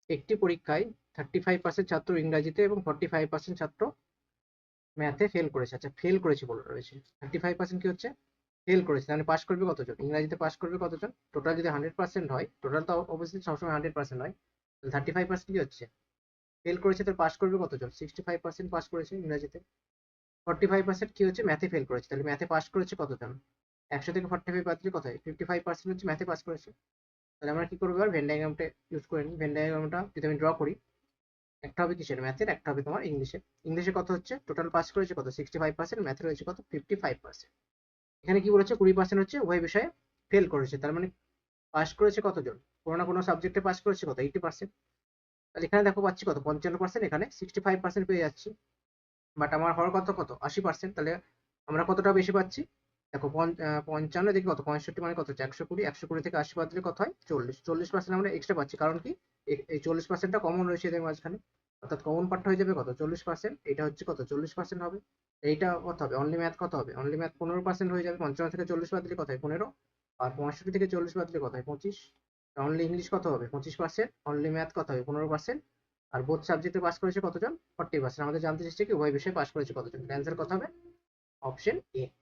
একটি পরীক্ষায় 35% ছাত্র ইংরাজিতে এবং 45% ছাত্র ম্যাথে ফেল করেছে। আচ্ছা, ফেল করেছে বলে রয়েছে। 35% কি হচ্ছে? ফেল করেছে। তাহলে পাস করবে কতজন? ইংরাজিতে পাস করবে কতজন? টোটাল যদি 100% হয়, টোটাল তো অবশ্যই সবসময় 100% হয়, তাহলে 35% কি হচ্ছে? ফেল করেছে, তো পাস করবে কতজন? 65% পাস করেছে ইংরাজিতে। 45% কি হচ্ছে? ম্যাথে ফেল করেছে। তাহলে ম্যাথে পাস করেছে কতজন? 100 থেকে 45 বাদ দিলে কত হয়? 55% হচ্ছে ম্যাথে পাস করেছে। তাহলে আমরা কি করবো? এবার ভেন ডায়াগ্রামটা ইউজ করে নিই। ভেন ডায়াগ্রামটা যদি আমি ড্র করি, একটা হবে কিসের? ম্যাথের, একটা হবে তোমার ইংলিশে। ইংলিশে কত হচ্ছে? টোটাল পাস করেছে কত? 65%। ম্যাথে রয়েছে কত? 55%। এখানে কি বলেছে? 20% হচ্ছে উভয় বিষয়ে ফেল করেছে। তার মানে পাস করেছে কতজন? কোনো না কোনো সাবজেক্টে পাস করেছে কত? 80%। তাহলে এখানে দেখো পাচ্ছি কত? 55%, এখানে 65% পেয়ে যাচ্ছি। বাট আমার হওয়ার কথা কত? 80%। তাহলে আমরা কতটা বেশি পাচ্ছি? দেখো 55 দেখি কত? 65 মানে কত হচ্ছে? 120। 120 থেকে 80 বাদ দিলে কত হয়? 40% আমরা এক্সট্রা পাচ্ছি। কারণ কি? এই 40%টা কমন রয়েছে এদের মাঝখানে, অর্থাৎ কমন পার্টটা হয়ে যাবে কত? 40%। এটা হচ্ছে কত? 40% হবে। এইটা কত হবে? অনলি ম্যাথ কত হবে? অনলি ম্যাথ 15% হয়ে যাবে। 55 থেকে 40 বাদ দিলে কত হয়? 15। আর 65 থেকে 40 বাদ দিলে কত হয়? 25। অনলি ইংলিশ কত হবে? 25%। অনলি ম্যাথ কত হবে? 15%। আর বোথ সাবজেক্টে পাস করেছে কতজন? 40%। আমাদের জানতে চেয়েছে কি উভয় বিষয়ে পাস করেছে কতজন। অ্যান্সার কত হবে? Option A.